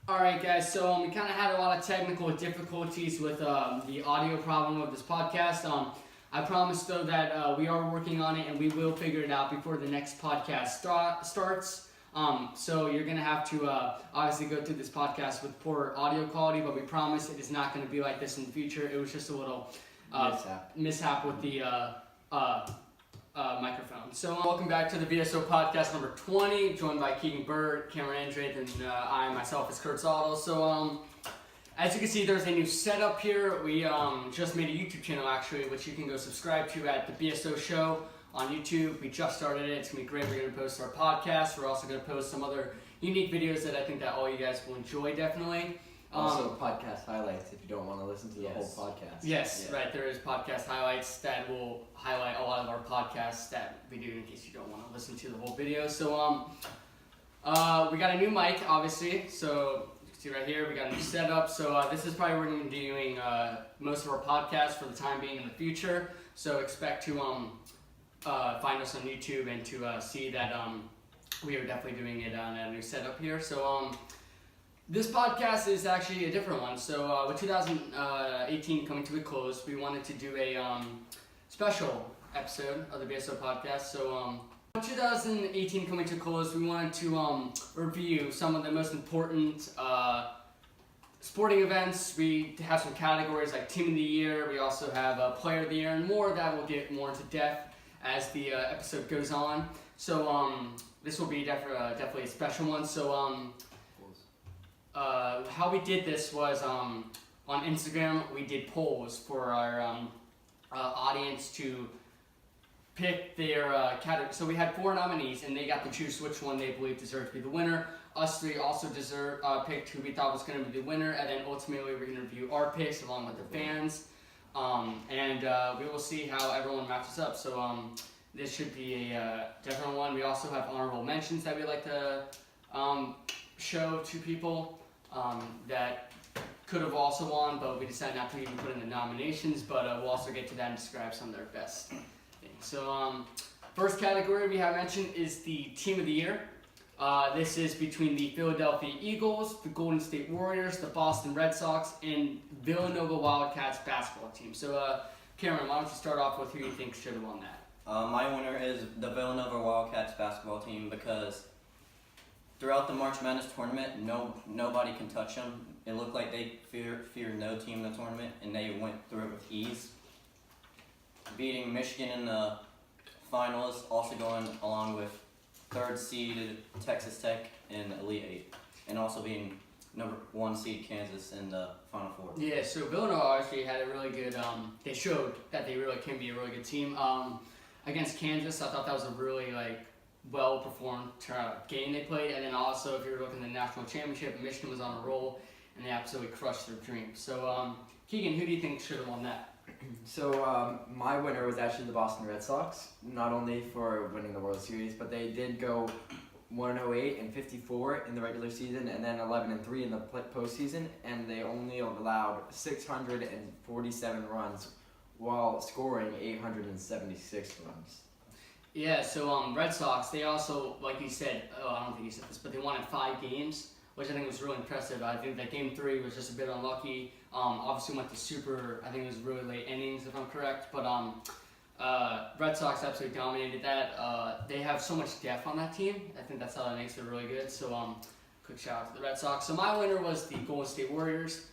Alright guys, so we kind of had a lot of technical difficulties with the audio problem of this podcast. I promise though that we are working on it and we will figure it out before the next podcast starts. So you're going to have to obviously go through this podcast with poor audio quality, but we promise it is not going to be like this in the future. It was just a little mishap with the microphone. So welcome back to the BSO podcast number 20, joined by Keegan Bird, Cameron Andrade, and I myself is Kurt Zotto. So as you can see, there's a new setup here. We just made a YouTube channel actually, which you can go subscribe to at the BSO show on YouTube. We just started it. It's gonna be great. We're gonna post our podcast. We're also gonna post some other unique videos that I think that all you guys will enjoy definitely. Also, podcast highlights if you don't want to listen to the whole podcast. Yes, right. There is podcast highlights that will highlight a lot of our podcasts that we do in case you don't want to listen to the whole video. So, we got a new mic, obviously. So, you can see right here, we got a new setup. So, this is probably where we're going to be doing most of our podcasts for the time being in the future. So, expect to find us on YouTube and to see that we are definitely doing it on a new setup here. So, this podcast is actually a different one. So with 2018 coming to a close, we wanted to do a special episode of the BSO podcast. So with 2018 coming to a close, we wanted to review some of the most important sporting events. We have some categories like Team of the Year. We also have Player of the Year and more that will get more into depth as the episode goes on. So this will be definitely a special one. So how we did this was on Instagram. We did polls for our audience to pick their category. So we had 4 nominees, and they got to choose which one they believe deserved to be the winner. Us 3 also picked who we thought was going to be the winner, and then ultimately we're going to review our picks along with the fans, and we will see how everyone matches up. So this should be a different one. We also have honorable mentions that we like to show to people that could have also won, but we decided not to even put in the nominations, but we'll also get to that and describe some of their best things. So first category we have mentioned is the Team of the Year. This is between the Philadelphia Eagles, the Golden State Warriors, the Boston Red Sox, and Villanova Wildcats basketball team. So Cameron, why don't you start off with who you think should have won that? My winner is the Villanova Wildcats basketball team because throughout the March Madness tournament, nobody can touch them. It looked like they feared no team in the tournament, and they went through it with ease. Beating Michigan in the finals, also going along with 3rd seeded Texas Tech in the Elite 8, and also being number 1 seed Kansas in the Final Four. Yeah, so Villanova actually had a really good, they showed that they really can be a really good team. Against Kansas, I thought that was a really well-performed game they played, and then also if you're looking at the national championship, Michigan was on a roll, and they absolutely crushed their dream. So Keegan, who do you think should have won that? So my winner was actually the Boston Red Sox, not only for winning the World Series, but they did go 108 and 54 in the regular season, and then 11 and 3 in the postseason, and they only allowed 647 runs while scoring 876 runs. Yeah, so Red Sox, they also, like you said, I don't think you said this, but they won in 5 games, which I think was really impressive. I think that game 3 was just a bit unlucky. Obviously went to I think it was really late innings if I'm correct, but Red Sox absolutely dominated that. They have so much depth on that team. I think that's how that makes it really good. So quick shout out to the Red Sox. So my winner was the Golden State Warriors.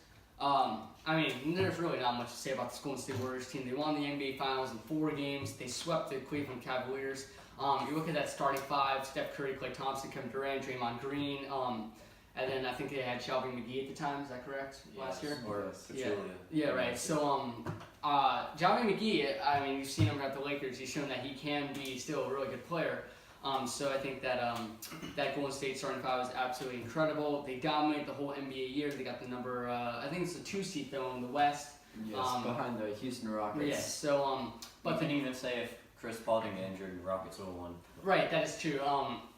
I mean, there's really not much to say about this Golden State Warriors team. They won the NBA Finals in 4 games. They swept the Cleveland Cavaliers. You look at that starting 5, Steph Curry, Klay Thompson, Kevin Durant, Draymond Green, and then I think they had Shelby McGee at the time. Is that correct? Last year? Or Yeah, right. So Shelby McGee, I mean, you've seen him at the Lakers. He's shown that he can be still a really good player. So I think that that Golden State starting 5 is absolutely incredible. They dominated the whole NBA year. They got the number, I think it's the 2 seed though in the West. Yes, behind the Houston Rockets. Yes. So but they didn't even say if Chris Paul didn't get injured, the Rockets would have won. Right, that is true.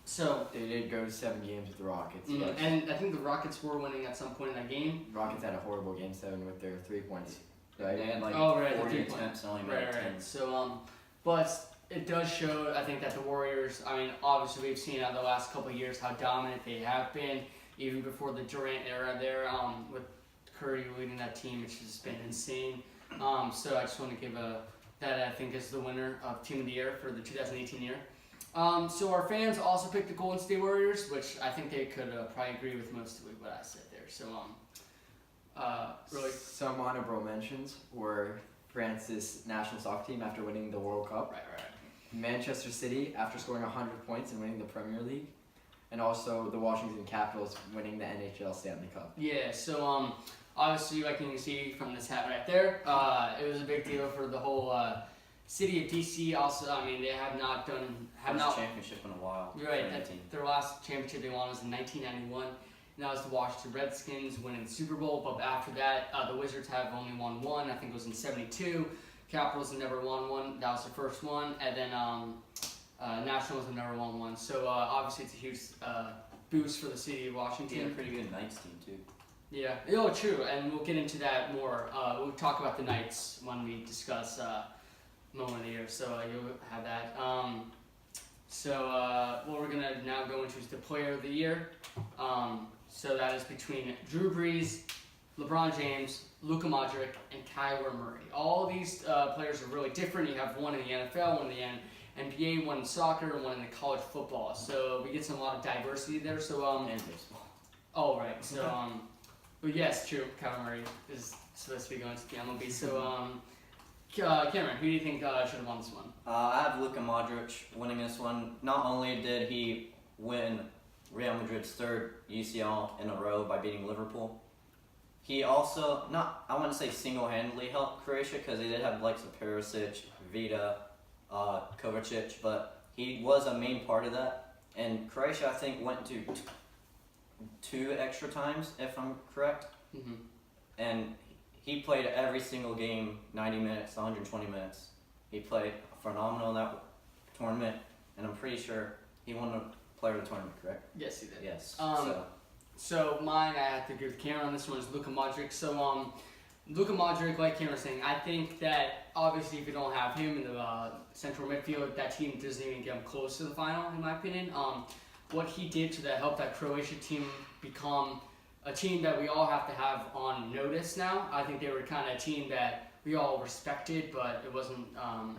So they did go 7 games with the Rockets. But and I think the Rockets were winning at some point in that game. Rockets had a horrible game 7 with their 3 points. Right? They had 40 attempts and only made 10. So but it does show, I think, that the Warriors, I mean, obviously we've seen out the last couple of years how dominant they have been. even before the Durant era there, with Curry leading that team, which has been insane. So I just want to give that I think is the winner of Team of the Year for the 2018 year. So our fans also picked the Golden State Warriors, which I think they could probably agree with most of what I said there. So really, some honorable mentions were France's national soccer team after winning the World Cup. right. Manchester City after scoring 100 points and winning the Premier League. And also the Washington Capitals winning the NHL Stanley Cup. Yeah, so obviously, like you can see from this hat right there, it was a big deal for the whole city of DC. Also, I mean, they have not championship in a while. You're right. for any team. Their last championship they won was in 1991. And that was the Washington Redskins winning the Super Bowl. But after that, the Wizards have only won one. I think it was in '72. Capitals have never won one. That was the first one. And then Nationals have never won one. So obviously, it's a huge boost for the city of Washington. Team, a pretty good Knights team too. Yeah, oh, true, and we'll get into that more. We'll talk about the Knights when we discuss Moment of the Year, so you'll have that. What we're gonna now go into is the Player of the Year. So that is between Drew Brees, LeBron James, Luka Modric, and Kyler Murray. All these players are really different. You have one in the NFL, one in the NBA, one in soccer, and one in the college football. So we get a lot of diversity there. So And baseball. oh right, so But yes, true. Kyler Murray is supposed to be going to the MLB. So, Cameron, who do you think should have won this one? I have Luka Modric winning this one. Not only did he win Real Madrid's third UCL in a row by beating Liverpool, he also, I want to say single-handedly helped Croatia because they did have likes of Perisic, Vida, Kovacic, but he was a main part of that. And Croatia, I think, went to two extra times, if I'm correct. Mm-hmm. And he played every single game, 90 minutes, 120 minutes. He played phenomenal in that tournament, and I'm pretty sure he won the player of the tournament, correct? Yes, he did. Yes. So mine, I have to agree with Cameron on this one, is Luka Modric. So Luka Modric, like Cameron was saying, I think that obviously if you don't have him in the central midfield, that team doesn't even get him close to the final, in my opinion. What he did to help that Croatia team become a team that we all have to have on notice now. I think they were kind of a team that we all respected, but it wasn't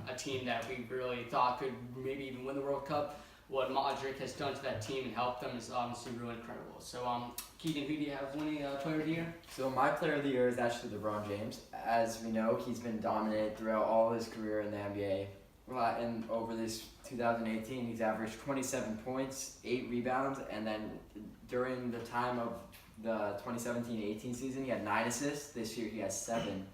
a team that we really thought could maybe even win the World Cup. What Modric has done to that team and helped them is obviously really incredible. So, Keegan, who do you have winning Player of the Year? So my Player of the Year is actually LeBron James. As we know, he's been dominant throughout all his career in the NBA. And over this 2018, he's averaged 27 points, 8 rebounds, and then during the time of the 2017-18 season, he had 9 assists. This year, he has 7.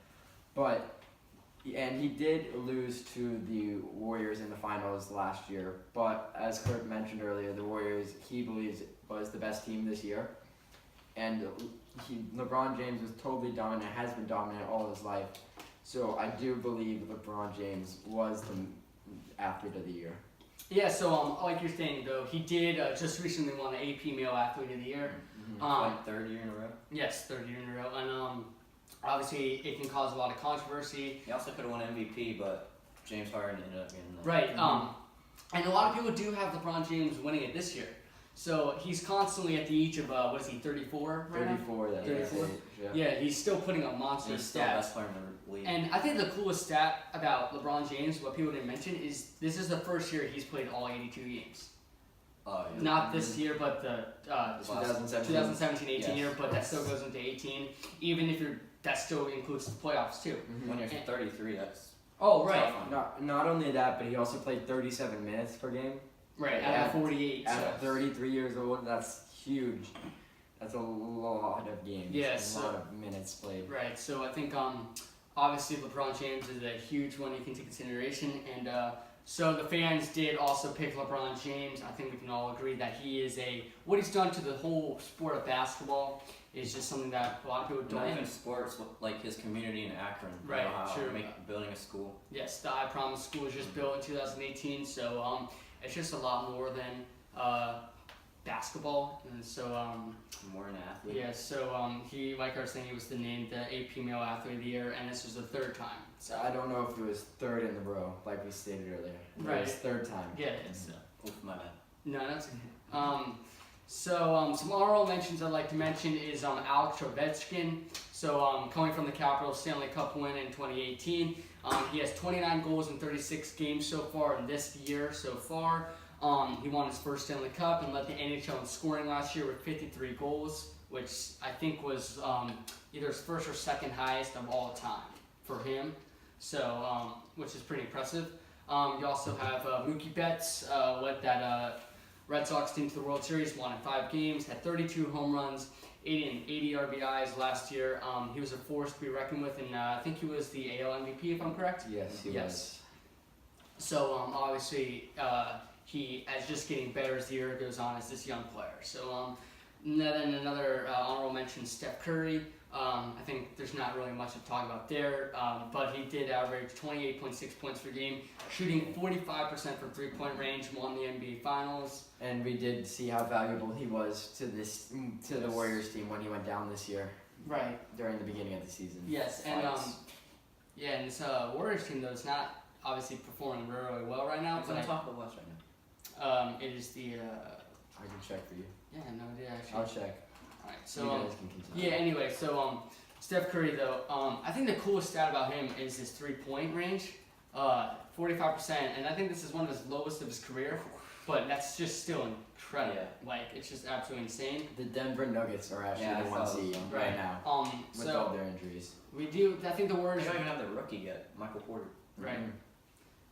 And he did lose to the Warriors in the finals last year. But as Kurt mentioned earlier, the Warriors, he believes, was the best team this year. And LeBron James was totally dominant, has been dominant all his life. So I do believe LeBron James was the athlete of the year. Yeah, so like you're saying though, he did just recently won the AP Male Athlete of the Year. Like third year in a row. Yes, third year in a row, and obviously it can cause a lot of controversy. He also could have won MVP, but James Harden ended up getting the Right, and a lot of people do have LeBron James winning it this year. So he's constantly at the age of what is he, 34? Right 34. now? 34. Yeah, he's still putting up monster He's still the stats. best player in the league. And I think the coolest stat about LeBron James, what people didn't mention, is this is the first year he's played all 82 games. Yeah. Not this year, but the 2017-18 Yes. year, but that still goes into 18. Even if that still includes the playoffs too. When you're 33, that's Oh right, Not only that, but he also played 37 minutes per game. right. Out of 48. At 33 years old, that's huge. That's a lot of games. Yes, a lot of minutes played. Right. So I think obviously LeBron James is a huge one you can take consideration, and so the fans did also pick LeBron James. I think we can all agree that he is what he's done to the whole sport of basketball is just something that a lot of people don't. not even sports, like his community in Akron. Right, true. Building a school. Yes, the I Promise School was just built in 2018, so it's just a lot more than basketball, and so More an athlete. yeah, so he, like I was saying, he was named the AP Male Athlete of the Year, and this was the third time. So I don't know if it was third in the row, like we stated earlier. Right. It was third time. Yeah, it's Oof, my bad. no, that's So some honorable mentions I'd like to mention is Alex Ovechkin. So coming from the Capitals Stanley Cup win in 2018, he has 29 goals in 36 games so far in this year so far. He won his first Stanley Cup and led the NHL in scoring last year with 53 goals, which I think was either his first or second highest of all time for him. So which is pretty impressive. You also have Mookie Betts, led that Red Sox team to the World Series, won in 5 games, had 32 home runs, 80 RBIs last year. He was a force to be reckoned with, and I think he was the AL MVP, if I'm correct. Yes, he was. So obviously, he is just getting better as the year goes on as this young player. So then another honorable mention, Steph Curry. I think there's not really much to talk about there, but he did average 28.6 points per game, shooting 45% from three-point range, won the NBA Finals. And we did see how valuable he was to the Warriors team when he went down this year. Right. During the beginning of the season. Yes, and and this Warriors team though is not obviously performing really well right now. It's on top of the West right now. It is the. I can check for you. Yeah, no idea actually. I'll check. Alright, so You guys can continue. yeah. Anyway, so Steph Curry though, I think the coolest stat about him is his 3-point range, 45%, and I think this is one of his lowest of his career, but that's just still incredible. Yeah. Like it's just absolutely insane. The Denver Nuggets are actually Yeah, the I one saw seed those. right now with So all their injuries. we do. I think the They Warriors. don't even have the rookie yet, Michael Porter. Right. Mhm.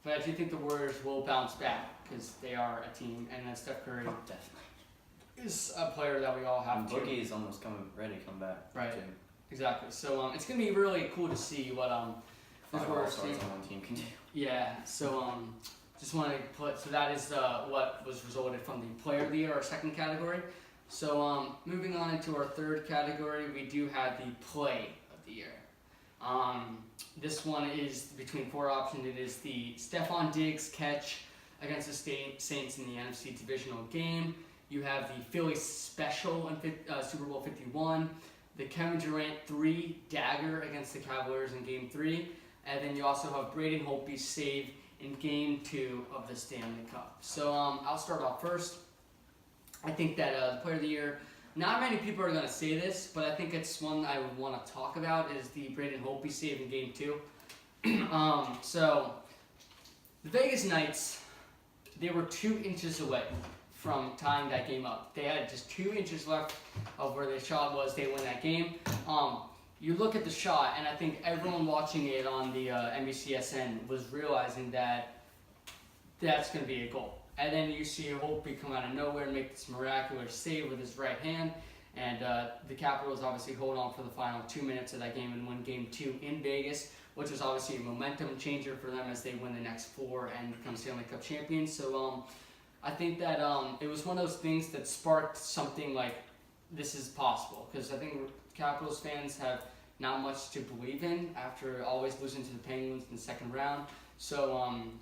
But I do think the Warriors will bounce back because they are a team, and then Steph Curry Definitely. is a player that we all have And to. Boogie is almost ready to come back. Right. Too. Exactly. So it's gonna be really cool to see what this 5 Warriors All-Stars team. on one team can do. Yeah. So just want to put. So that is what was resulted from the Player of the Year, our second category. So moving on into our third category, we do have the Play of the Year. This one is between 4 options. It is the Stephon Diggs catch against the Saints in the NFC divisional game. You have the Philly special in Super Bowl 51. The Kevin Durant 3 dagger against the Cavaliers in Game 3. And then you also have Braden Holtby's save in Game 2 of the Stanley Cup. So I'll start off first. I think that the Player of the Year, not many people are going to say this, but I think it's one I would want to talk about, is the Braden Holtby save in Game 2. So the Vegas Knights, they were 2 inches away from tying that game up. They had just 2 inches left of where the shot was. They win that game. You look at the shot, and I think everyone watching it on the NBCSN was realizing that that's going to be a goal. And then you see Holtby come out of nowhere and make this miraculous save with his right hand. And the Capitals obviously hold on for the final 2 minutes of that game and win Game 2 in Vegas, which was obviously a momentum changer for them as they win the next 4 and become Stanley Cup champions. So I think that it was one of those things that sparked something like this is possible, because I think Capitals fans have not much to believe in after always losing to the Penguins in the second round. So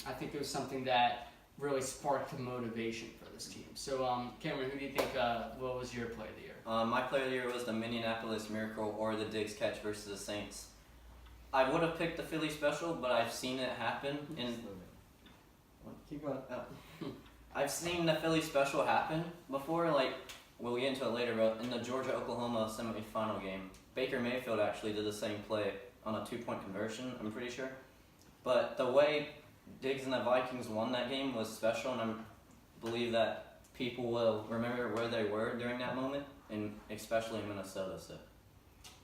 I think it was something that really sparked the motivation for this team. So Cameron, who do you think, what was your Play of the Year? My Player of the Year was the Minneapolis Miracle or the Diggs catch versus the Saints. I would have picked the Philly special, but I've seen it happen in. Keep going. Oh. I've seen the Philly special happen before. Like we'll get into it later, but in the Georgia-Oklahoma semifinal game, Baker Mayfield actually did the same play on a 2-point conversion. I'm pretty sure, but the way Diggs and the Vikings won that game was special, and I believe that people will remember where they were during that moment, and especially in Minnesota. So.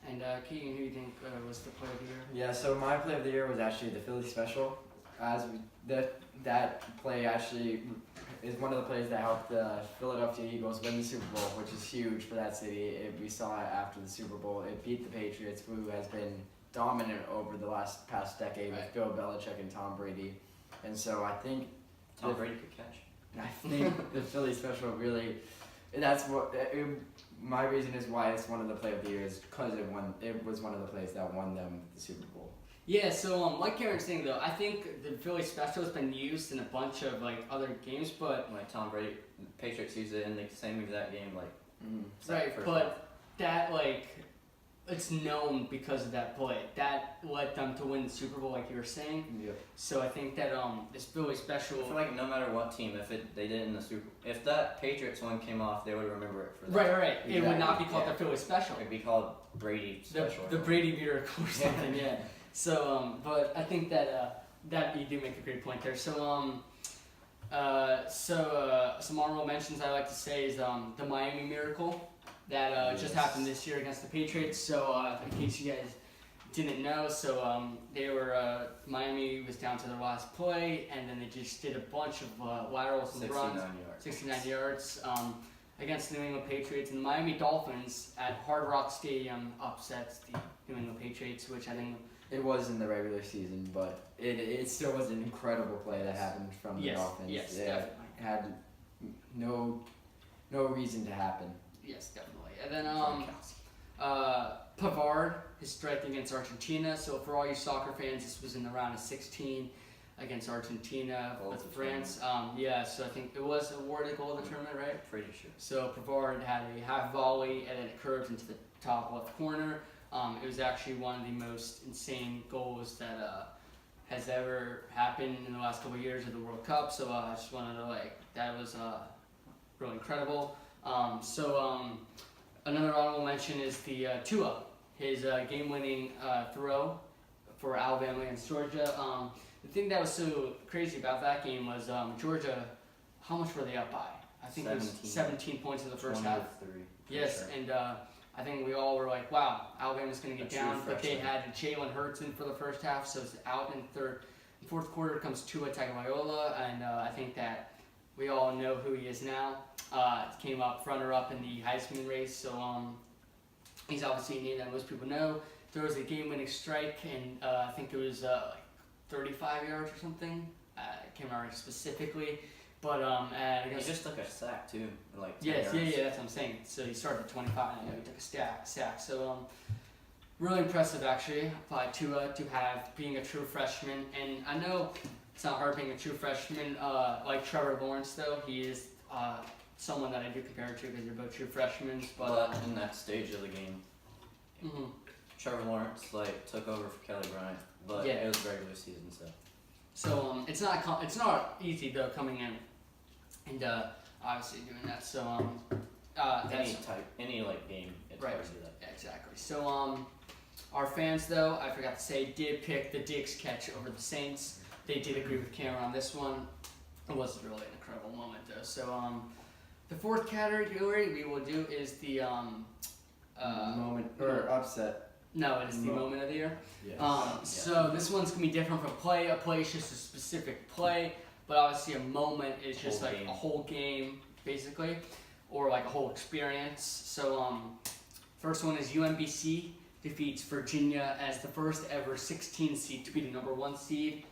And Keegan, who do you think was the Play of the Year? Yeah, so my Play of the Year was actually the Philly special. That play actually is one of the plays that helped the Philadelphia Eagles win the Super Bowl, which is huge for that city. We saw it after the Super Bowl. It beat the Patriots, who has been dominant over the past decade with Bill Belichick and Tom Brady. And so I think Tom Brady could catch. I think the Philly special really, that's what my reason is why it's one of the Play of the Year is because it was one of the plays that won them the Super Bowl. Yeah, so like Karen's saying though, I think the Philly special has been used in a bunch of like other games, but Like Tom Brady, Patriots used it in the same exact game. Like right, first but that like it's known because of that play. That led them to win the Super Bowl, like you were saying. Yep. So I think that it's really special. I feel like no matter what team, they did it in the Super, if that Patriots one came off, they would remember it for that. Right. It would not be called Yeah. the Philly Special. It'd be called Brady Special. The Brady miracle or something. Yeah. So but I think that that you do make a great point there. So some honorable mentions I like to say is the Miami Miracle that just happened this year against the Patriots. So in case you guys didn't know, so they were Miami was down to their last play, and then they just did a bunch of laterals and 69 runs, yards. 69 yards against the New England Patriots, and the Miami Dolphins at Hard Rock Stadium upsets the New England Patriots, which I think. It was in the regular season, but it still was an incredible play that happened from the Dolphins. Yes, it definitely. had no reason to happen. Yes, definitely. And then Pavard, his strike against Argentina. So for all you soccer fans, this was in the round of 16 against Argentina Goal with of the France. So I think it was awarded goal of the tournament, right? Pretty sure. So Pavard had a half volley and then it curved into the top left corner. It was actually one of the most insane goals that has ever happened in the last couple of years of the World Cup. So I just wanted to that was really incredible. Another honorable mention is the Tua, his game-winning throw for Alabama against Georgia. The thing that was so crazy about that game was Georgia. How much were they up by? I think it was 17 points in the first half. 23. Yes, Sure. and I think we all were like, wow, Alabama's going to get A true down. But they freshman. had Jalen Hurts in for the first half, so it's out in fourth quarter comes Tua Tagovailoa, and I think that we all know who he is now. Came up runner-up in the Heisman race, so he's obviously a name that most people know. Throws a game-winning strike, and I think it was 35 yards or something. I can't remember specifically. But He just took a sack too, like 10 yes, yards. yeah, that's what I'm saying. So he started at 25, and he took a sack. So really impressive actually by Tua to have being a true freshman. And I know it's not hard being a true freshman. Like Trevor Lawrence though, he is someone that I do compare to because they're both true freshmen. But in that stage of the game, Mhm. Trevor Lawrence took over for Kelly Bryant, but Yeah. it was regular season, so. So it's not easy though coming in and obviously doing that. So that's Any game, it's Right. hard to do that. yeah, exactly. So our fans though, I forgot to say, did pick the Diggs catch over the Saints. They did agree with Cameron on this one. It was really an incredible moment though. So the fourth category we will do is the Moment or upset. no, it is the moment of the year. Yes. So this one's gonna be different from play. A play is just a specific play, but obviously a moment is just Whole like game. a whole game, basically, or like a whole experience. So first one is UMBC defeats Virginia as the first ever 16 seed to be the number 1 seed,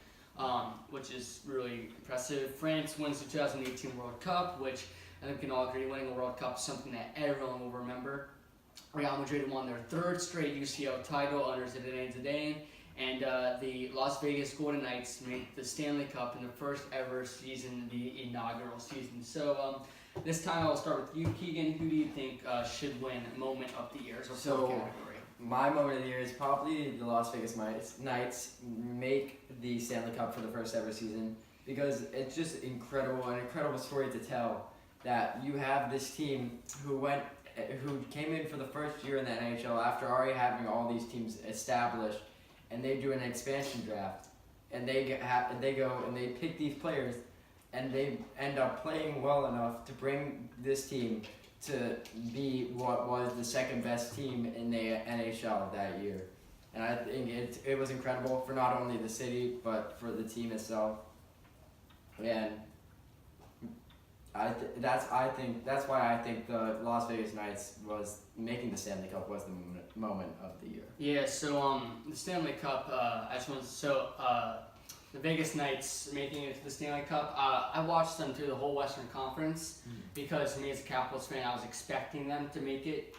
which is really impressive. France wins the 2018 World Cup, which I think we can all agree winning a World Cup is something that everyone will remember. Real Madrid won their 3rd straight UCL title under Zinedine Zidane, and the Las Vegas Golden Knights made the Stanley Cup in the first ever season, the inaugural season. So this time I'll start with you, Keegan. Who do you think should win Moment of the Year? So- category. My moment of the year is probably the Las Vegas Knights make the Stanley Cup for the first ever season because it's just incredible, an incredible story to tell that you have this team who came in for the first year in the NHL after already having all these teams established, and they do an expansion draft, and they go and they pick these players, and they end up playing well enough to bring this team to be what was the second best team in the NHL that year. And I think it was incredible for not only the city but for the team itself. And that's why I think the Las Vegas Knights was making the Stanley Cup was the moment of the year. Yeah, so the Stanley Cup, the Vegas Knights making it to the Stanley Cup, I watched them through the whole Western Conference because me as a Capitals fan, I was expecting them to make it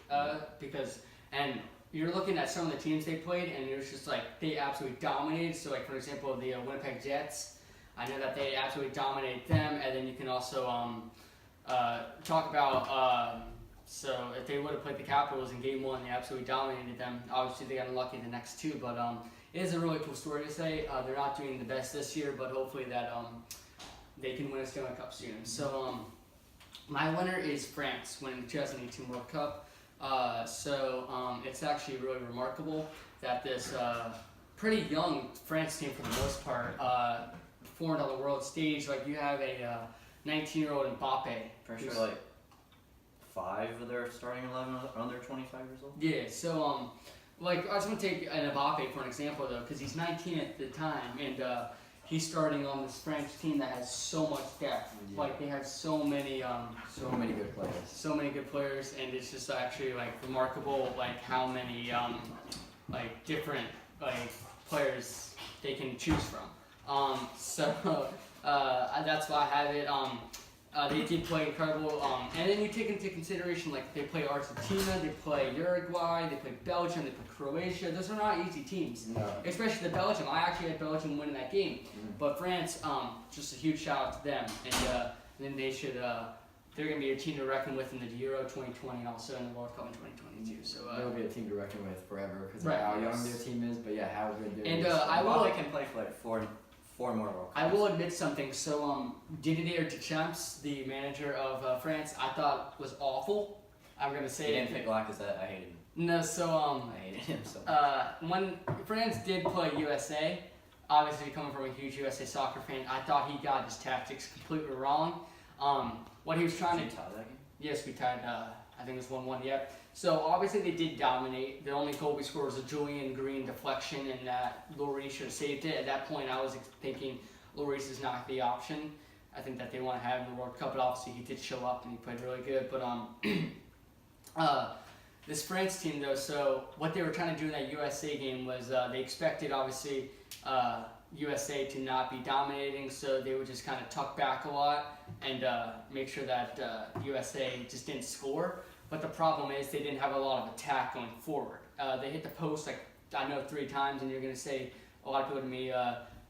and you're looking at some of the teams they played and it was just like they absolutely dominated. So like for example, the Winnipeg Jets, I know that they absolutely dominated them, and then you can also talk about So if they would have played the Capitals in Game 1, they absolutely dominated them. Obviously, they got unlucky the next two, but it is a really cool story to say. They're not doing the best this year, but hopefully that they can win a Stanley Cup soon. So my winner is France winning the 2018 World Cup. It's actually really remarkable that this pretty young France team, for the most part, performed on the world stage. Like, you have a 19-year-old Mbappe. Pretty sure like 5 of their starting 11 are under 25 years old. Yeah, so I just want to take an Mbappe for an example though, because he's 19 at the time, and he's starting on this French team that has so much depth. Yeah. Like, they have so many good players. so many good players, and it's just actually like remarkable, like how many like different like players they can choose from. That's why I have it. They did play incredible, and then you take into consideration, like, they play Argentina, they play Uruguay, they play Belgium, they play Croatia. Those are not easy teams, No. especially the Belgium. I actually had Belgium winning that game, but France, just a huge shout out to them, and then they should. They're going to be a team to reckon with in the Euro 2020 and also in the World Cup in 2022. So They'll be a team to reckon with forever because Right, of how young yes. their team is, but yeah, how good they're. And I will. They can play for like four more World Cups. I will admit something. So, Didier Deschamps, the manager of France, I thought was awful. I'm gonna He say didn't it. pick Lacazette. I hated him. No, so I hated him so. when France did play USA, obviously coming from a huge USA soccer fan, I thought he got his tactics completely wrong. What he was trying Did to you tie that game? Yes, we tied. I think it was 1-1. Yeah. So obviously they did dominate. The only goal we scored was a Julian Green deflection, and Lloris should have saved it. At that point, I was thinking Lloris is not the option. I think that they want to have him in the World Cup, but obviously he did show up and he played really good. But this France team though, so what they were trying to do in that USA game was they expected obviously USA to not be dominating, so they would just kind of tuck back a lot and make sure that USA just didn't score. But the problem is they didn't have a lot of attack going forward. They hit the post, like, I know 3 times, and you're going to say, a lot of people to me,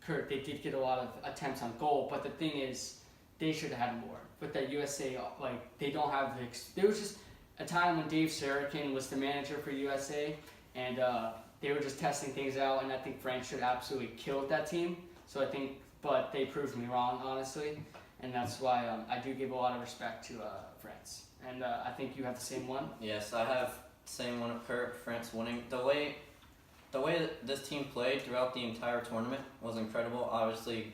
Kurt, they did get a lot of attempts on goal, but the thing is, they should have had more. But that USA, like, they don't have the... There was just a time when Dave Sarakin was the manager for USA, and they were just testing things out, and I think France should absolutely killed that team. So I think, but they proved me wrong, honestly, and that's why I do give a lot of respect to France. And I think you have the same one. Yes, I have the same one of Kurt. France winning. The way that this team played throughout the entire tournament was incredible. Obviously,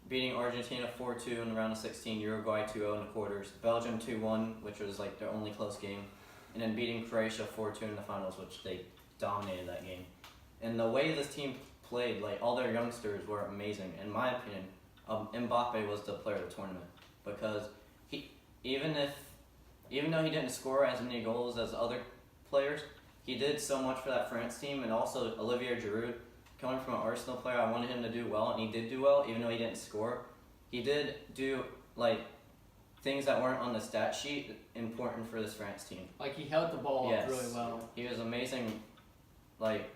beating Argentina 4-2 in the round of 16, Uruguay 2-0 in the quarters, Belgium 2-1, which was like their only close game, and then beating Croatia 4-2 in the finals, which they dominated that game. And the way this team played, like, all their youngsters were amazing. In my opinion, Mbappe was the player of the tournament because even though he didn't score as many goals as other players, he did so much for that France team. And also Olivier Giroud, coming from an Arsenal player, I wanted him to do well, and he did do well, even though he didn't score. He did do, like, things that weren't on the stat sheet important for this France team. Like, he held the ball up really well. He was amazing, like,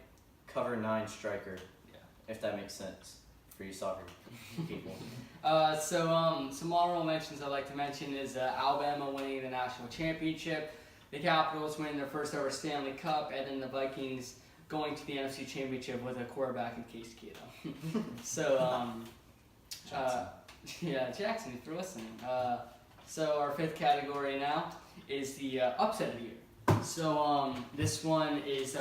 cover 9 striker, Yeah. if that makes sense for you soccer people. Some honorable mentions I'd like to mention is Alabama winning the national championship, the Capitals winning their first ever Stanley Cup, and then the Vikings going to the NFC Championship with a quarterback in Case Keenum. Yeah, Jackson, if you're listening. So our 5th category now is the upset of the year. So this one is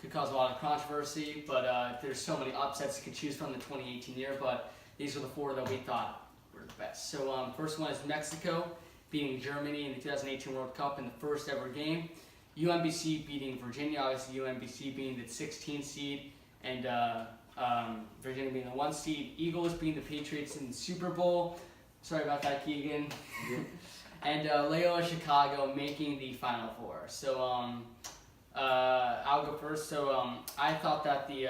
could cause a lot of controversy, but there's so many upsets you could choose from the 2018 year, but these are the 4 that we thought were the best. So first one is Mexico beating Germany in the 2018 World Cup in the first ever game. UMBC beating Virginia, obviously UMBC being the 16th seed, and Virginia being the 1 seed. Eagles beating the Patriots in the Super Bowl. Sorry about that, Keegan. And Loyola Chicago making the Final Four. So I'll go first. So I thought that the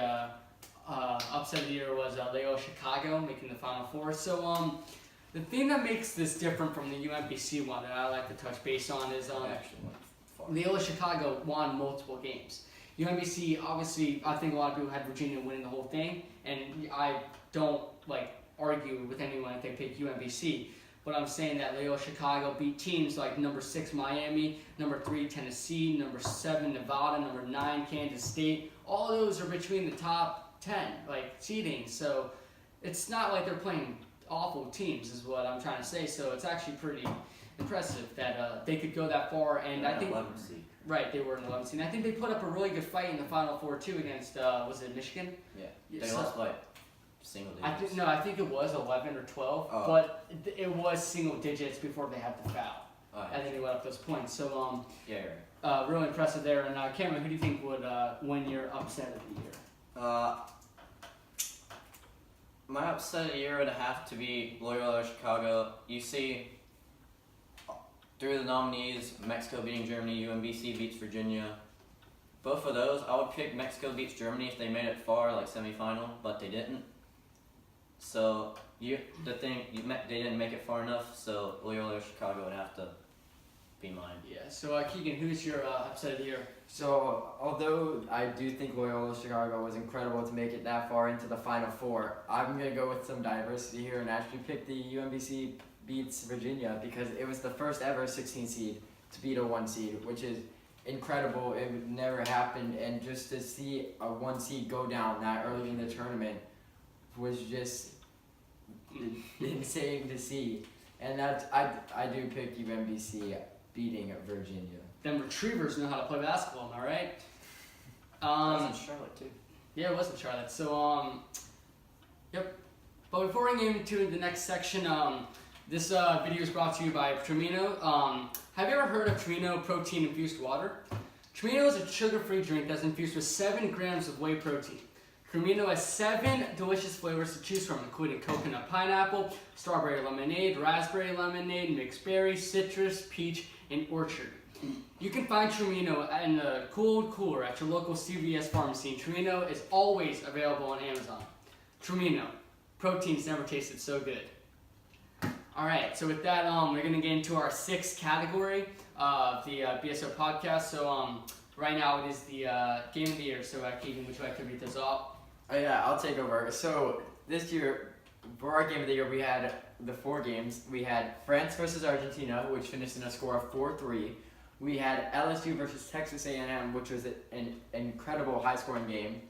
upset of the year was Loyola Chicago making the Final Four. So the thing that makes this different from the UMBC one that I like to touch base on is Loyola Chicago won multiple games. UMBC, obviously, I think a lot of people had Virginia winning the whole thing, and I don't argue with anyone if they pick UMBC. But I'm saying that Loyola Chicago beat teams like number 6 Miami, number 3 Tennessee, number 7 Nevada, number 9 Kansas State. All of those are between the top 10, like seeding. So it's not like they're playing awful teams, is what I'm trying to say. So it's actually pretty impressive that they could go that far. And I think 11th seed. right, they were in the 11th seed. And I think they put up a really good fight in the Final Four too against was it Michigan? Yeah. They So- lost by single digits. I think it was 11 or 12, Oh. but it was single digits before they had the foul. Oh, I think they went up those points. So yeah, you're right. really impressive there. And Cameron, who do you think would win your upset of the year? My upset of the year would have to be Loyola Chicago. You see, through the nominees, Mexico beating Germany, UMBC beats Virginia. Both of those, I would pick Mexico beats Germany if they made it far, like semifinal, but they didn't. So they didn't make it far enough. So Loyola Chicago would have to be mine. Yeah. So Keegan, who's your upset of the year? So, although I do think Loyola Chicago was incredible to make it that far into the Final Four, I'm going to go with some diversity here and actually pick the UMBC beats Virginia because it was the first ever 16 seed to beat a 1 seed, which is incredible. It would never happened, and just to see a 1 seed go down that early in the tournament was just insane to see. And that's I do pick UMBC beating Virginia. Them Retrievers know how to play basketball, am I right? That was in Charlotte too. Yeah, it was in Charlotte. So yep. But before we get into the next section, this video is brought to you by Trimino. Have you ever heard of Trimino protein infused water? Trimino is a sugar-free drink that's infused with 7 grams of whey protein. Trimino has 7 delicious flavors to choose from, including coconut pineapple, strawberry lemonade, raspberry lemonade, mixed berry, citrus, peach, and orchard. You can find Trimino in the cold cooler at your local CVS pharmacy, and Trimino is always available on Amazon. Trimino, proteins never tasted so good. Alright, so with that, we're going to get into our 6th category of the BSO podcast. So right now it is the game of the year. So Keegan, would you like to read this off? Oh yeah, I'll take over. So this year, for our game of the year, we had the 4 games. We had France versus Argentina, which finished in a score of 4-3. We had LSU versus Texas A&M, which was an incredible high-scoring game.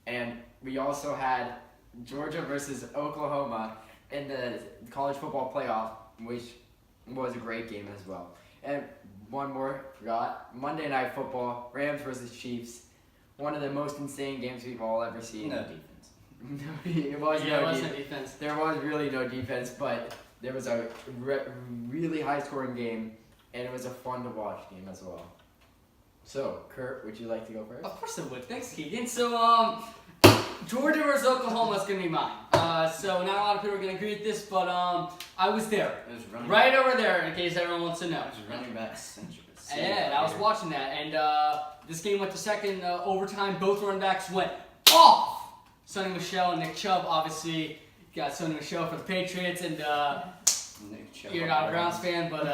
And we also had Georgia versus Oklahoma in the college football playoff, which was a great game as well. And one more, forgot, Monday Night Football, Rams versus Chiefs. One of the most insane games we've all ever seen. No defense. It was Yeah, no it wasn't defense. There was really no defense, but there was a really high-scoring game, and it was a fun-to-watch game as well. So, Kurt, would you like to go first? Of course I would. Thanks, Keegan. So, Georgia versus Oklahoma is going to be mine. So, not a lot of people are going to agree with this, but I was there. It was running Right over there, in case everyone wants to know. It was running back centuries. Yeah, I was watching that, and this game went to second overtime. Both running backs went off. Sonny Michel and Nick Chubb, obviously, got Sonny Michel for the Patriots, and Nick Chubb. you're not a Browns fan, but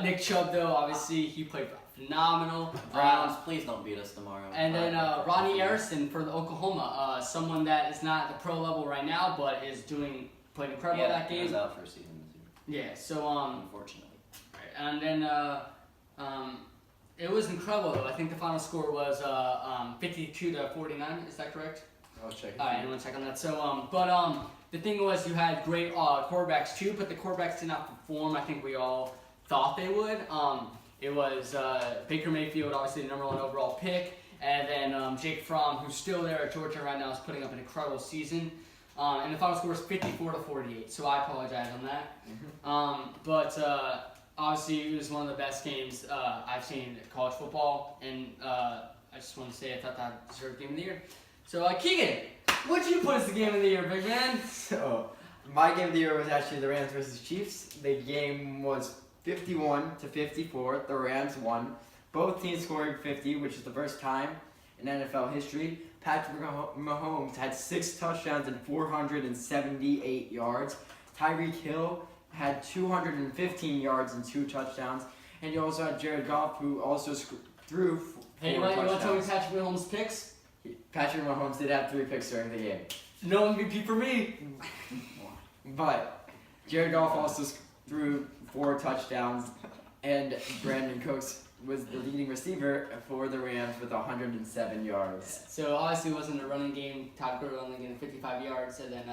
Nick Chubb, though, obviously, he played phenomenal. Browns, please don't beat us tomorrow. And then Ronnie Arison for the Oklahoma, someone that is not at the pro level right now, but is played incredible that he game. was out for a season this year. Yeah, so Unfortunately. and then it was incredible though. I think the final score was 52-49. Is that correct? I'll check. All right, anyone check on that? So the thing was you had great quarterbacks too, but the quarterbacks did not perform. I think we all thought they would. It was Baker Mayfield, obviously the number 1 overall pick, and then Jake Fromm, who's still there at Georgia right now, is putting up an incredible season. And the final score was 54-48. So I apologize on that. But obviously, it was one of the best games I've seen in college football, and I just want to say I thought that deserved game of the year. So, Keegan, what'd you put as the game of the year, big man? So, my game of the year was actually the Rams versus Chiefs. The game was 51-54. The Rams won. Both teams scored 50, which is the first time in NFL history. Patrick Mahomes had 6 touchdowns and 478 yards. Tyreek Hill had 215 yards and 2 touchdowns. And you also had Jared Goff, who also threw 4 Hey, you want to tell me touchdowns. Patrick Mahomes' picks? Patrick Mahomes did have 3 picks during the game. No MVP for me. But Jared Goff also threw 4 touchdowns, and Brandon Cooks was the leading receiver for the Rams with 107 yards. So obviously it wasn't a running game. Todd Gurley only getting 55 yards, and then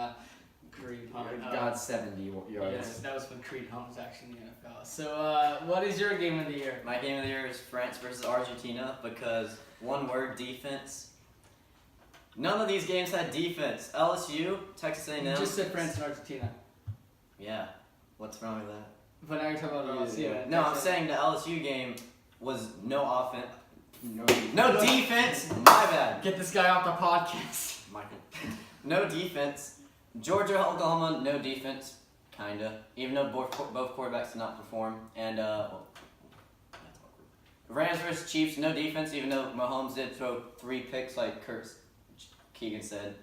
Kareem Hunt Got 70 yards. Yes, that was when Kareem Hunt was actually in the NFL. So what is your game of the year? My game of the year is France versus Argentina because one word, defense. None of these games had defense. LSU, Texas A&M. You just said France and Argentina. Yeah. What's wrong with that? But now you're talking about LSU. Yeah. No, I'm saying the LSU game was no offense. No No defense. My bad. Get this guy off the podcast. Michael. No defense. Georgia, Oklahoma, no defense. Kinda. Even though both quarterbacks did not perform. And, Rams versus Chiefs, no defense, even though Mahomes did throw 3 picks like Keegan said.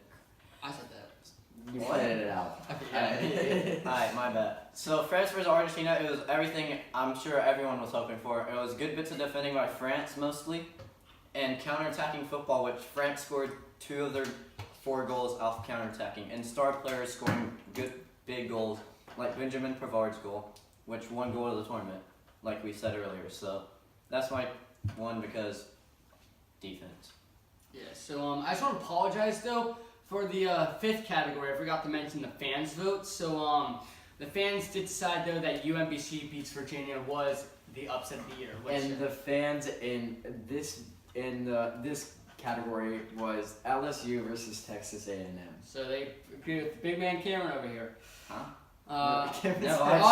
I said that. You What? edited it out. Alright, my bad. So France versus Argentina, it was everything I'm sure everyone was hoping for. It was good bits of defending by France mostly, and counterattacking football, which France scored 2 of their 4 goals off counterattacking, and star players scoring good big goals, like Benjamin Pavard's goal, which won goal of the tournament, like we said earlier. So that's my one because defense. Yeah, so I just want to apologize though for the 5th category. I forgot to mention the fans vote. So the fans did decide though that UMBC beats Virginia was the upset of the year. And the fans in this category was LSU versus Texas A&M. So they agree with the big man Cameron over here. Huh? That's fine.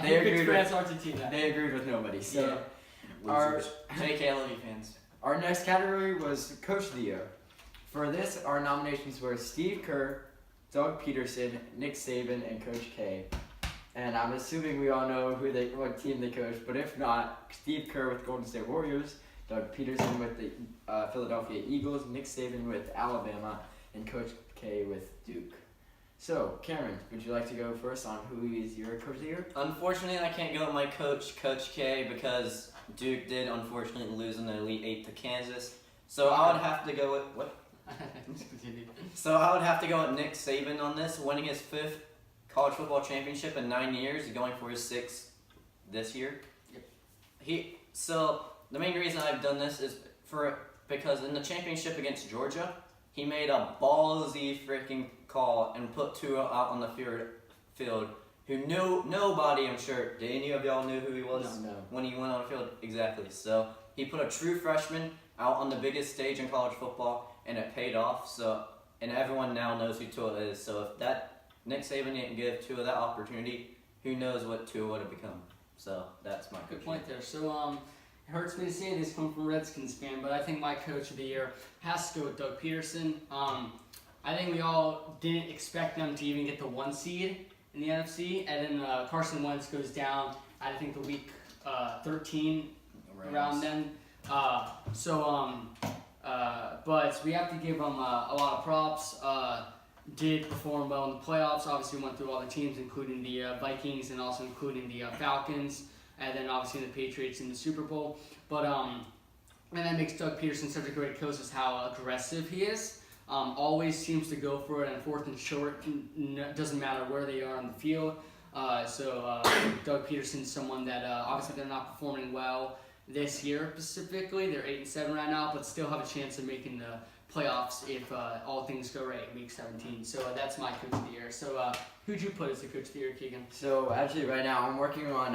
They He agreed picked France, Argentina. They agreed with nobody. So Losers. JK, I love you fans. our next category was Coach of the Year. For this, our nominations were Steve Kerr, Doug Peterson, Nick Saban, and Coach K. And I'm assuming we all know what team they coached, but if not, Steve Kerr with Golden State Warriors, Doug Peterson with the Philadelphia Eagles, Nick Saban with Alabama, and Coach K with Duke. So, Cameron, would you like to go first on who is your Coach of the Year? Unfortunately, I can't go with my coach, Coach K, because Duke did unfortunately lose in the Elite 8 to Kansas. So I would have to go with what? So I would have to go with Nick Saban on this, winning his 5th college football championship in 9 years, going for his 6th this year. Yep. So the main reason I've done this is because in the championship against Georgia, he made a ballsy freaking call and put Tua out on the field who nobody, I'm sure, did any of y'all knew who he was No. when he went on the field? Exactly. So he put a true freshman out on the biggest stage in college football, and it paid off. So, and everyone now knows who Tua is. So if that Nick Saban didn't give Tua that opportunity, who knows what Tua would have become. So that's my Good point there. So it hurts me to say this coming from a Redskins fan, but I think my Coach of the Year has to go with Doug Peterson. I think we all didn't expect them to even get the 1 seed in the NFC, and then Carson Wentz goes down at I think the week 13 around then. But we have to give him a lot of props. Did perform well in the playoffs. Obviously went through all the teams, including the Vikings and also including the Falcons, and then obviously the Patriots in the Super Bowl. But and that makes Doug Peterson such a great coach is how aggressive he is. Always seems to go for it on 4th and short. Doesn't matter where they are on the field. Doug Peterson's someone that obviously they're not performing well this year specifically. They're 8-7 right now, but still have a chance of making the playoffs if all things go right in week 17. So that's my Coach of the Year. So who'd you put as the Coach of the Year, Keegan? So actually right now I'm working on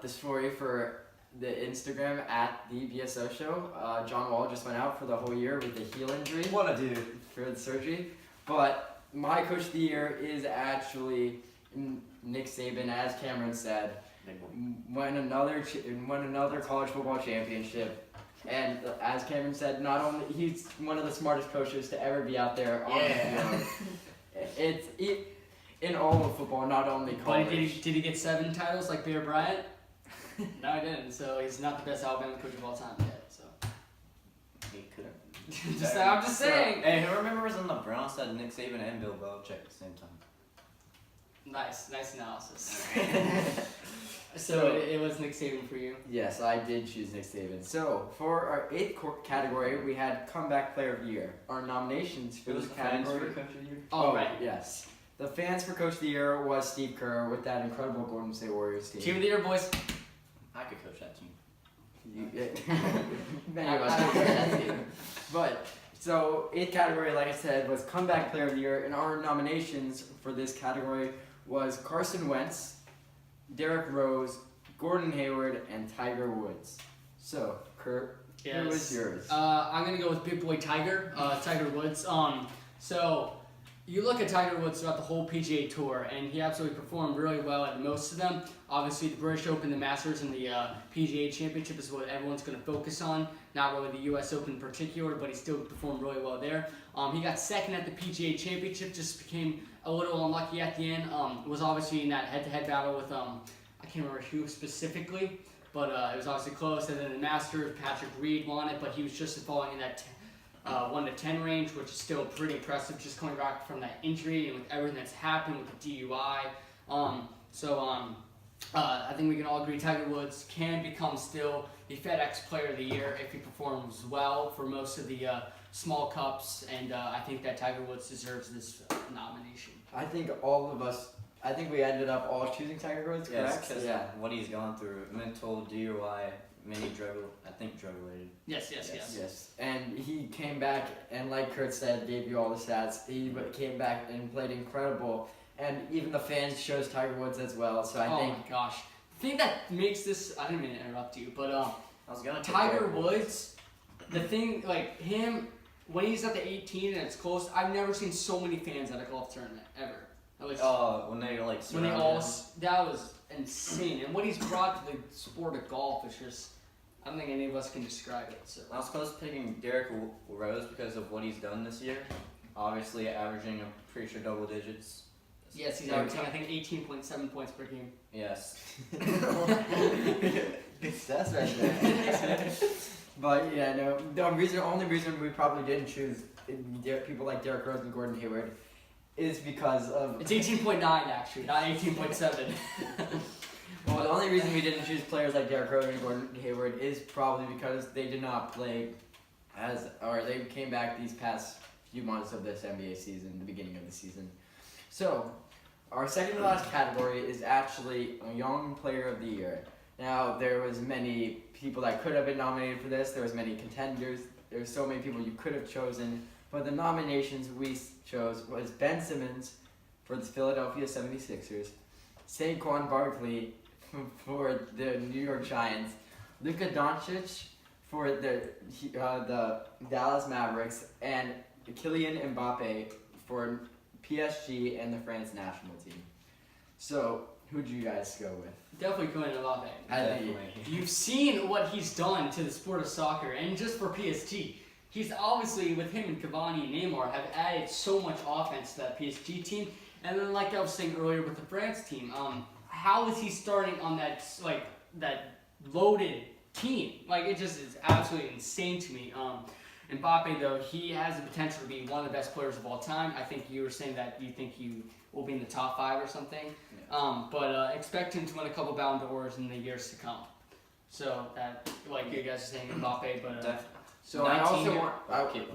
the story for the Instagram at the BSO show. John Wall just went out for the whole year with a heel injury. What a dude. For the surgery. But my Coach of the Year is actually Nick Saban, as Cameron said. Won another college football championship. And as Cameron said, not only he's one of the smartest coaches to ever be out there on the field. In all of football, not only college. But did he get 7 titles like Bear Bryant? No, he didn't. So he's not the best Alabama coach of all time yet. So He could. I'm just saying. Hey, who remembers when the Browns had Nick Saban and Bill Belichick at the same time? Nice analysis. So it was Nick Saban for you. Yes, I did choose Nick Saban. So for our 8th category, we had Comeback Player of the Year. Our nominations for this category. Coach of the Year? Oh, right. Yes. The fans for Coach of the Year was Steve Kerr with that incredible Golden State Warriors team. Team of the year, boys. I could coach that team. Many of us could coach that team. But so 8th category, like I said, was Comeback Player of the Year, and our nominations for this category was Carson Wentz, Derrick Rose, Gordon Hayward, and Tiger Woods. So, Kurt, who was yours? I'm gonna go with Big Boy Tiger, Tiger Woods. So you look at Tiger Woods throughout the whole PGA Tour, and he absolutely performed really well at most of them. Obviously, the British Open, the Masters, and the PGA Championship is what everyone's going to focus on. Not really the U.S. Open in particular, but he still performed really well there. He got second at the PGA Championship, just became a little unlucky at the end. Was obviously in that head-to-head battle with, I can't remember who specifically, but it was obviously close. And then the Masters, Patrick Reed won it, but he was just falling in that 1 to 10 range, which is still pretty impressive, just coming back from that injury and with everything that's happened with the DUI. I think we can all agree Tiger Woods can become still the FedEx Player of the Year if he performs well for most of the small cups, and I think that Tiger Woods deserves this nomination. I think all of us, I think we ended up all choosing Tiger Woods, correct? Yes, what he's gone through, mental DUI, many drug related. Yes. And he came back, and like Kurt said, gave you all the stats. He came back and played incredible, and even the fans chose Tiger Woods as well. So I think. Oh my gosh, the thing that makes this, I didn't mean to interrupt you, but I was gonna Tiger Woods, the thing like him when he's at the 18 and it's close. I've never seen so many fans at a golf tournament ever. When they like when they all that was insane, and what he's brought to the sport of golf is just. I don't think any of us can describe it. So I was close to picking Derrick Rose because of what he's done this year. Obviously, averaging, I'm pretty sure, double digits. Yes, he's averaging, I think, 18.7 points per game. Yes. Good stats right there. But yeah, no. The only reason we probably didn't choose people like Derrick Rose and Gordon Hayward is because of. It's 18.9 actually, not 18.7. Well, the only reason we didn't choose players like Derrick Rose and Gordon Hayward is probably because they did not play they came back these past few months of this NBA season, the beginning of the season. So, our second to last category is actually a Young Player of the Year. Now, there was many people that could have been nominated for this. There was many contenders. There's so many people you could have chosen. But the nominations we chose was Ben Simmons for the Philadelphia 76ers, Saquon Barkley for the New York Giants, Luka Doncic for the Dallas Mavericks, and Kylian Mbappe for PSG and the France national team. So, who'd you guys go with? Definitely Kylian Mbappe. Definitely. You've seen what he's done to the sport of soccer, and just for PSG. He's obviously, with him and Cavani and Neymar, have added so much offense to that PSG team. And then, like I was saying earlier with the France team, how is he starting on that loaded team? Like, it just is absolutely insane to me. Mbappe, though, he has the potential to be one of the best players of all time. I think you were saying that you think he will be in the top 5 or something. Yeah. But expect him to win a couple Ballon d'Ors in the years to come. So, that, like you guys are saying, Mbappe, but... So I also want...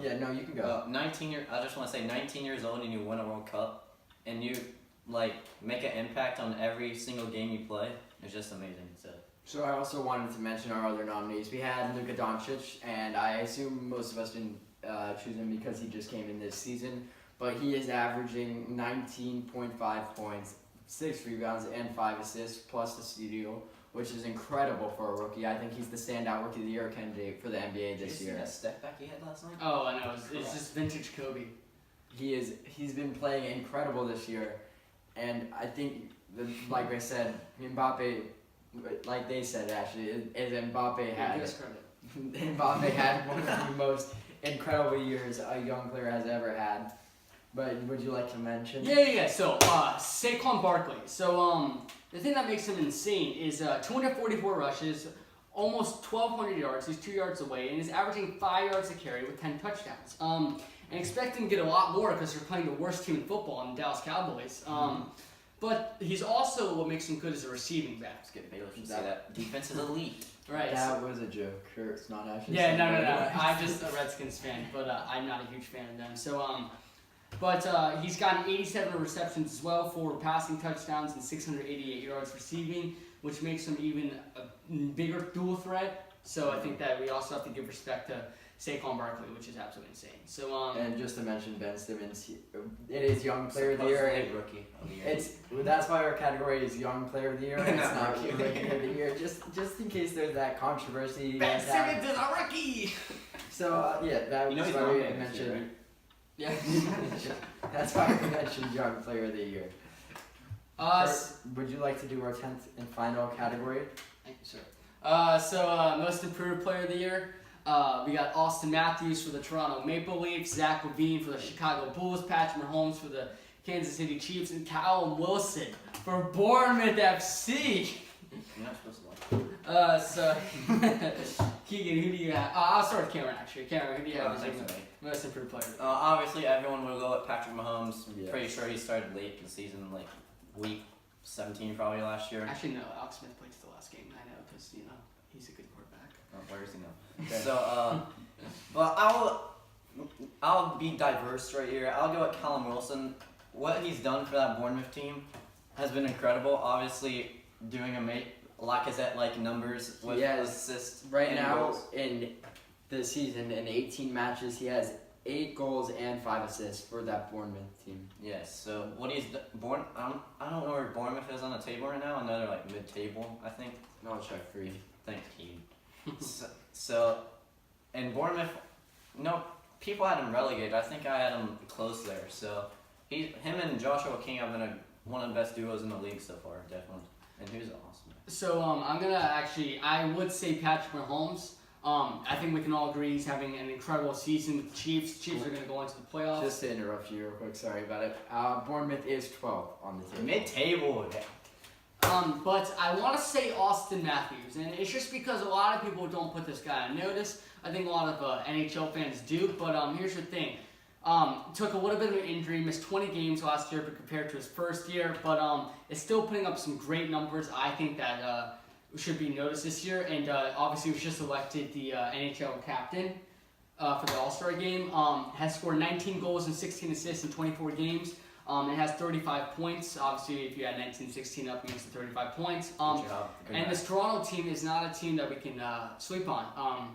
yeah, no, you can go. 19 years. I just want to say 19 years old and you win a World Cup and you make an impact on every single game you play. It's just amazing. So I also wanted to mention our other nominees. We had Luka Doncic, and I assume most of us didn't choose him because he just came in this season, but he is averaging 19.5 points, 6 rebounds, and 5 assists, plus the steal, which is incredible for a rookie. I think he's the standout Rookie of the Year candidate for the NBA this year. Did you see that step back he had last night? Oh, I know. It's just vintage Kobe. He's been playing incredible this year, and I think, like I said, Mbappe, like they said actually, is Mbappe had Mbappe had one of the most incredible years a young player has ever had. But would you like to mention? Yeah. So Saquon Barkley. So the thing that makes him insane is 244 rushes, almost 1,200 yards. He's 2 yards away, and he's averaging 5 yards a carry with 10 touchdowns. And expect him to get a lot more because they're playing the worst team in football in the Dallas Cowboys. But he's also what makes him good as a receiving back. Let's get Baylor to say that. Defense is elite. Right. That was a joke. Kurt's not actually. Yeah, saying no. that. I'm just a Redskins fan, but I'm not a huge fan of them. So, but he's gotten 87 receptions as well, 4 passing touchdowns and 688 yards receiving, which makes him even a bigger dual threat. So I think that we also have to give respect to Saquon Barkley, which is absolutely insane. So And just to mention Ben Simmons, it is Young Player of the Year. Supposedly rookie of the year. That's why our category is Young Player of the Year. And it's Not not Rookie Rookie of the Year. Just in case there's that controversy. Ben like that. Simmons is a rookie. So yeah, that You know was he's why wrong we there, mentioned. right? Yeah. That's why we mentioned Young Player of the Year. Kurt, would you like to do our 10th and final category? Thank you, sir. Most improved player of the year. We got Austin Matthews for the Toronto Maple Leafs, Zach LaVine for the Chicago Bulls, Patrick Mahomes for the Kansas City Chiefs, and Callum Wilson for Bournemouth FC. You're not supposed to like. So Keegan, who do you have? I'll start with Cameron actually. Cameron, who do you have as your Thanks, mate. most improved player? Obviously, everyone will go with Patrick Mahomes. Yes. Pretty sure he started late in the season, like week 17 probably last year. Actually, no. Alex Smith played the last game. I know because he's a good quarterback. Where is he now? Okay. So, well, I'll be diverse right here. I'll go with Callum Wilson. What he's done for that Bournemouth team has been incredible. Obviously, doing Lacazette-like numbers with assists. Right and now goals. in the season, in 18 matches, he has 8 goals and 5 assists for that Bournemouth team. Yes. So what he's I don't know where Bournemouth is on the table right now. I know they're like mid-table, I think. I'll check for you. Thank you. so, and Bournemouth, people had him relegated. I think I had him close there. So, him and Joshua King have been one of the best duos in the league so far, definitely. And he was awesome. So I would say Patrick Mahomes. I think we can all agree he's having an incredible season with the Chiefs. Chiefs are going to go into the playoffs. Just to interrupt you real quick, sorry about it. Bournemouth is 12th on the table. Mid-table. But I want to say Austin Matthews, and it's just because a lot of people don't put this guy on notice. I think a lot of NHL fans do, but here's the thing. Took a little bit of an injury, missed 20 games last year, but compared to his first year, but is still putting up some great numbers. I think that should be noticed this year, and obviously was just elected the NHL captain for the All-Star game. Has scored 19 goals and 16 assists in 24 games. It has 35 points. Obviously, if you add 19-16 up, it makes it 35 points. And this Toronto team is not a team that we can sleep on.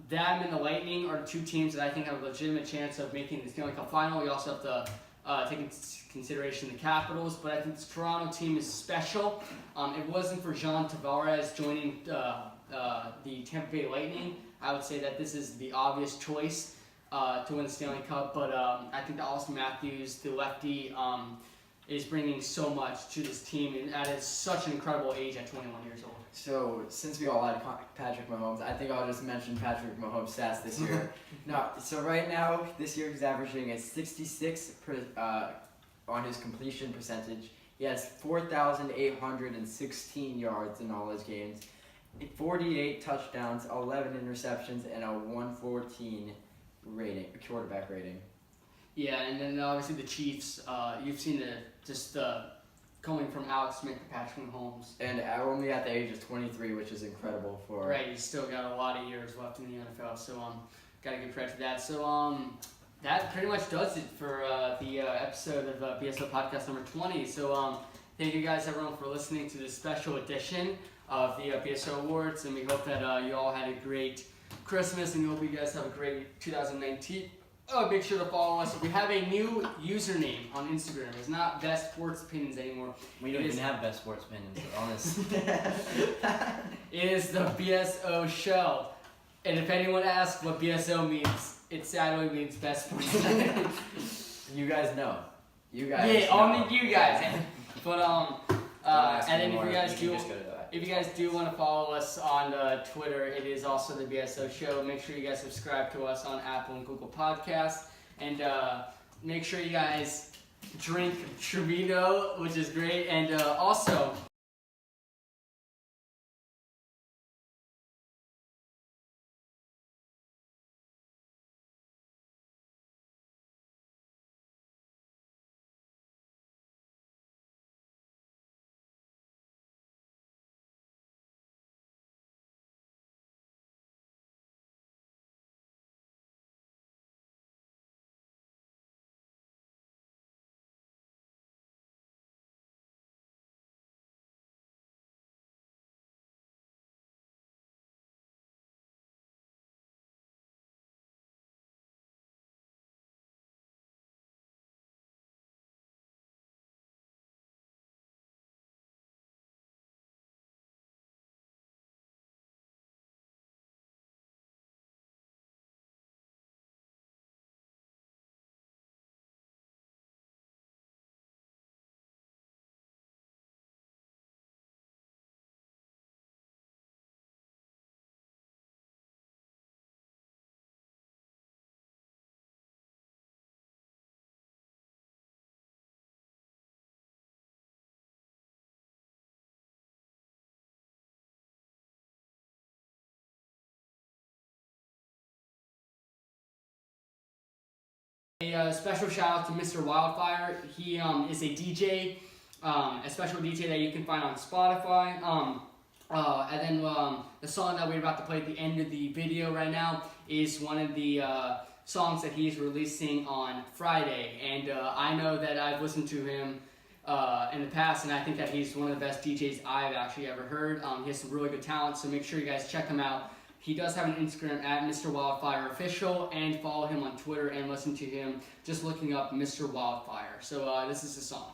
Them and the Lightning are the 2 teams that I think have a legitimate chance of making the Stanley Cup final. We also have to take into consideration the Capitals, but I think this Toronto team is special. It wasn't for Jean Tavares joining the Tampa Bay Lightning, I would say that this is the obvious choice to win the Stanley Cup, but I think that Austin Matthews, the lefty, is bringing so much to this team, and at such an incredible age at 21 years old. So, since we all had Patrick Mahomes, I think I'll just mention Patrick Mahomes' stats this year. So right now, this year he's averaging a 66 on his completion percentage. He has 4,816 yards in all his games, 48 touchdowns, 11 interceptions, and a 114 quarterback rating. Yeah, and then obviously the Chiefs, you've seen coming from Alex Smith to Patrick Mahomes. And only at the age of 23, which is incredible for... Right, he's still got a lot of years left in the NFL, so gotta give credit for that. So that pretty much does it for the episode of BSO Podcast number 20. So thank you guys everyone for listening to this special edition of the BSO Awards, and we hope that you all had a great Christmas, and we hope you guys have a great 2019. Make sure to follow us. We have a new username on Instagram. It's not Best Sports Opinions anymore. We don't even have Best Sports Opinions, honest. It is the BSO Show. And if anyone asks what BSO means, it sadly means Best Sports Opinions. You guys know. Yeah, only you guys. But and then if you guys do want to follow us on Twitter, it is also the BSO Show. Make sure you guys subscribe to us on Apple and Google Podcasts. And make sure you guys drink Trevino, which is great. And also... A special shout out to Mr. Wildfire. He is a DJ, a special DJ that you can find on Spotify. And then the song that we're about to play at the end of the video right now is one of the songs that he's releasing on Friday. And I know that I've listened to him in the past, and I think that he's one of the best DJs I've actually ever heard. He has some really good talent, so make sure you guys check him out. He does have an Instagram at Mr. Wildfire Official, and follow him on Twitter and listen to him just looking up Mr. Wildfire. So this is the song.